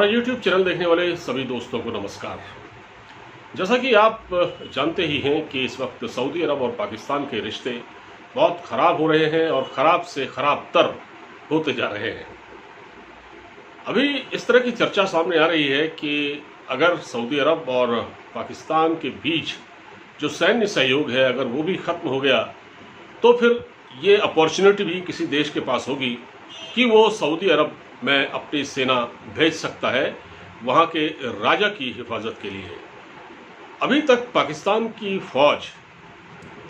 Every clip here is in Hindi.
हमारा YouTube चैनल देखने वाले सभी दोस्तों को नमस्कार। जैसा कि आप जानते ही हैं कि इस वक्त सऊदी अरब और पाकिस्तान के रिश्ते बहुत ख़राब हो रहे हैं और ख़राब से ख़राब तर होते जा रहे हैं। अभी इस तरह की चर्चा सामने आ रही है कि अगर सऊदी अरब और पाकिस्तान के बीच जो सैन्य सहयोग है अगर वो भी ख़त्म हो गया तो फिर ये अपॉर्चुनिटी भी किसी देश के पास होगी कि वो सऊदी अरब में अपनी सेना भेज सकता है वहाँ के राजा की हिफाजत के लिए। अभी तक पाकिस्तान की फ़ौज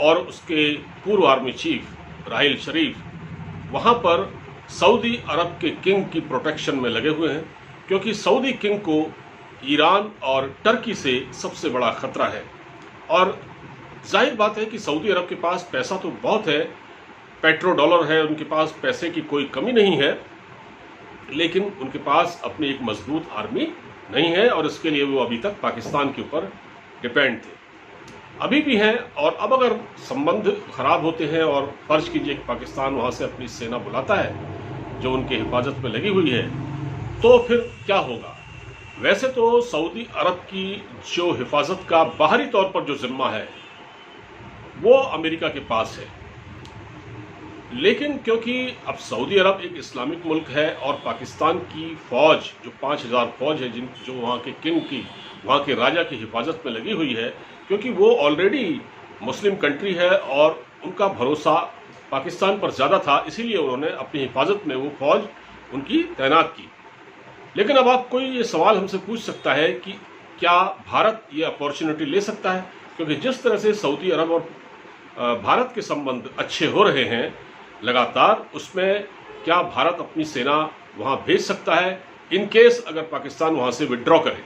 और उसके पूर्व आर्मी चीफ राहिल शरीफ वहाँ पर सऊदी अरब के किंग की प्रोटेक्शन में लगे हुए हैं, क्योंकि सऊदी किंग को ईरान और टर्की से सबसे बड़ा ख़तरा है। और जाहिर बात है कि सऊदी अरब के पास पैसा तो बहुत है, पेट्रो डॉलर है, उनके पास पैसे की कोई कमी नहीं है, लेकिन उनके पास अपनी एक मजबूत आर्मी नहीं है और इसके लिए वो अभी तक पाकिस्तान के ऊपर डिपेंड थे, अभी भी हैं। और अब अगर संबंध खराब होते हैं और फर्ज कीजिए कि पाकिस्तान वहाँ से अपनी सेना बुलाता है जो उनके हिफाजत में लगी हुई है, तो फिर क्या होगा। वैसे तो सऊदी अरब की जो हिफाजत का बाहरी तौर पर जो जिम्मा है वो अमेरिका के पास है, लेकिन क्योंकि अब सऊदी अरब एक इस्लामिक मुल्क है और पाकिस्तान की फ़ौज जो 5000 फ़ौज है जो वहाँ के किंग की, वहाँ के राजा की हिफाजत में लगी हुई है, क्योंकि वो ऑलरेडी मुस्लिम कंट्री है और उनका भरोसा पाकिस्तान पर ज़्यादा था, इसीलिए उन्होंने अपनी हिफाजत में वो फ़ौज उनकी तैनात की। लेकिन अब आप कोई ये सवाल हमसे पूछ सकता है कि क्या भारत ये अपॉर्चुनिटी ले सकता है, क्योंकि जिस तरह से सऊदी अरब और भारत के संबंध अच्छे हो रहे हैं लगातार, उसमें क्या भारत अपनी सेना वहाँ भेज सकता है इन केस अगर पाकिस्तान वहाँ से विड्रॉ करे।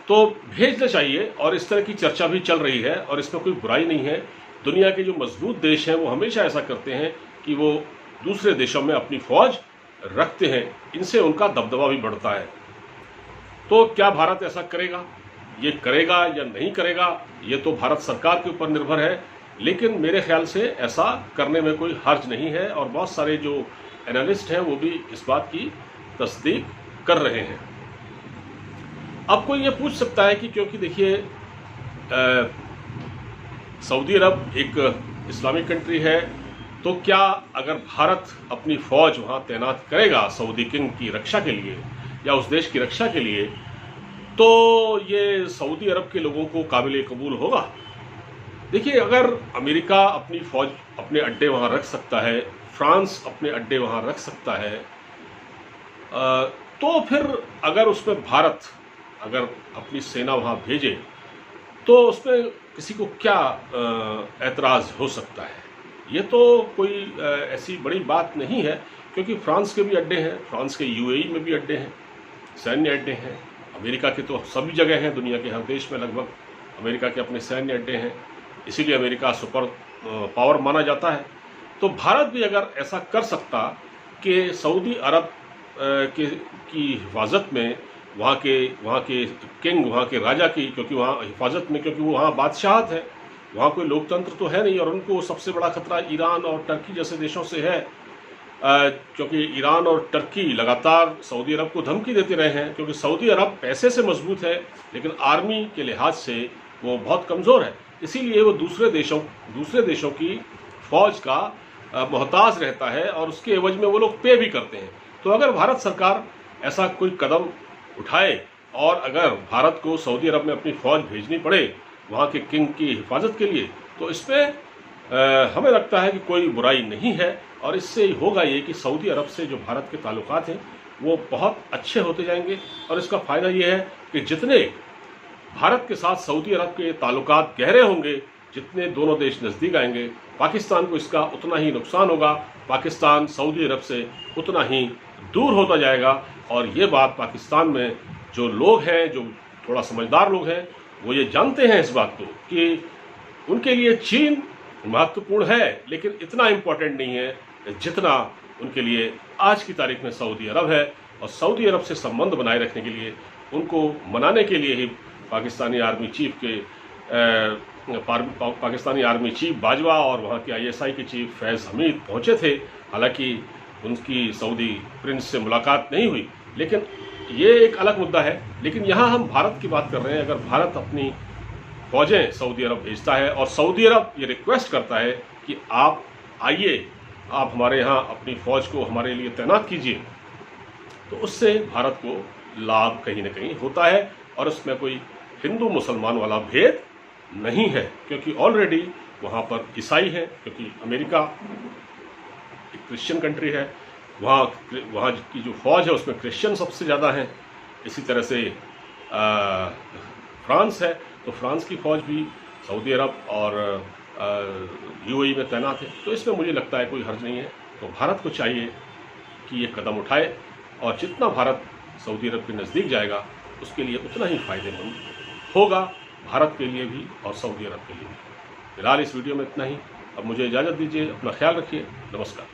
तो भेजना चाहिए और इस तरह की चर्चा भी चल रही है और इसमें कोई बुराई नहीं है। दुनिया के जो मजबूत देश हैं वो हमेशा ऐसा करते हैं कि वो दूसरे देशों में अपनी फ़ौज रखते हैं, इनसे उनका दबदबा भी बढ़ता है। तो क्या भारत ऐसा करेगा, ये करेगा या नहीं करेगा, ये तो भारत सरकार के ऊपर निर्भर है, लेकिन मेरे ख्याल से ऐसा करने में कोई हर्ज नहीं है और बहुत सारे जो एनालिस्ट हैं वो भी इस बात की तस्दीक कर रहे हैं। अब कोई ये पूछ सकता है कि क्योंकि देखिए सऊदी अरब एक इस्लामिक कंट्री है, तो क्या अगर भारत अपनी फ़ौज वहाँ तैनात करेगा सऊदी किंग की रक्षा के लिए या उस देश की रक्षा के लिए, तो ये सऊदी अरब के लोगों को काबिल कबूल होगा। देखिए, अगर अमेरिका अपनी फ़ौज अपने अड्डे वहाँ रख सकता है, फ्रांस अपने अड्डे वहाँ रख सकता है, तो फिर अगर उसमें भारत अगर अपनी सेना वहाँ भेजे तो उसमें किसी को क्या एतराज़ हो सकता है। ये तो कोई ऐसी बड़ी बात नहीं है, क्योंकि फ्रांस के भी अड्डे हैं, फ्रांस के यूएई में भी अड्डे हैं, सैन्य अड्डे हैं। अमेरिका के तो सभी जगह हैं, दुनिया के हर देश में लगभग अमेरिका के अपने सैन्य अड्डे हैं, इसीलिए अमेरिका सुपर पावर माना जाता है। तो भारत भी अगर ऐसा कर सकता कि सऊदी अरब की हिफाजत में वहाँ के किंग, वहाँ के राजा की, क्योंकि वहाँ हिफाजत में, क्योंकि वो वहाँ बादशाहत है, वहाँ कोई लोकतंत्र तो है नहीं और उनको सबसे बड़ा खतरा ईरान और टर्की जैसे देशों से है, क्योंकि ईरान और टर्की लगातार सऊदी अरब को धमकी देते रहे हैं, क्योंकि सऊदी अरब पैसे से मजबूत है लेकिन आर्मी के लिहाज से वो बहुत कमज़ोर है, इसीलिए वो दूसरे देशों की फ़ौज का मोहताज रहता है और उसके एवज में वो लोग पे भी करते हैं। तो अगर भारत सरकार ऐसा कोई कदम उठाए और अगर भारत को सऊदी अरब में अपनी फ़ौज भेजनी पड़े वहाँ के किंग की हिफाजत के लिए, तो इसमें हमें लगता है कि कोई बुराई नहीं है। और इससे होगा ये कि सऊदी अरब से जो भारत के ताल्लुकात हैं वो बहुत अच्छे होते जाएंगे और इसका फ़ायदा ये है कि जितने भारत के साथ सऊदी अरब के ताल्लुकात गहरे होंगे, जितने दोनों देश नज़दीक आएंगे, पाकिस्तान को इसका उतना ही नुकसान होगा, पाकिस्तान सऊदी अरब से उतना ही दूर होता जाएगा। और ये बात पाकिस्तान में जो लोग हैं, जो थोड़ा समझदार लोग हैं, वो ये जानते हैं इस बात को कि उनके लिए चीन महत्वपूर्ण है, लेकिन इतना इम्पोर्टेंट नहीं है जितना उनके लिए आज की तारीख में सऊदी अरब है। और सऊदी अरब से संबंध बनाए रखने के लिए, उनको मनाने के लिए ही पाकिस्तानी आर्मी चीफ बाजवा और वहाँ के ISI के चीफ फैज़ हमीद पहुँचे थे। हालांकि उनकी सऊदी प्रिंस से मुलाकात नहीं हुई, लेकिन ये एक अलग मुद्दा है, लेकिन यहाँ हम भारत की बात कर रहे हैं। अगर भारत अपनी फौजें सऊदी अरब भेजता है और सऊदी अरब ये रिक्वेस्ट करता है कि आप आइए, आप हमारे यहाँ अपनी फ़ौज को हमारे लिए तैनात कीजिए, तो उससे भारत को लाभ कहीं ना कहीं होता है। और उसमें कोई हिंदू मुसलमान वाला भेद नहीं है, क्योंकि ऑलरेडी वहाँ पर ईसाई है, क्योंकि अमेरिका एक क्रिश्चियन कंट्री है। वहाँ की जो फ़ौज है उसमें क्रिश्चियन सबसे ज़्यादा हैं। इसी तरह से फ्रांस है, तो फ्रांस की फ़ौज भी सऊदी अरब और यूएई में तैनात है। तो इसमें मुझे लगता है कोई हर्ज नहीं है। तो भारत को चाहिए कि ये कदम उठाए, और जितना भारत सऊदी अरब के नज़दीक जाएगा उसके लिए उतना ही फ़ायदेमंद होगा, भारत के लिए भी और सऊदी अरब के लिए भी। फिलहाल इस वीडियो में इतना ही। अब मुझे इजाज़त दीजिए, अपना ख्याल रखिए, नमस्कार।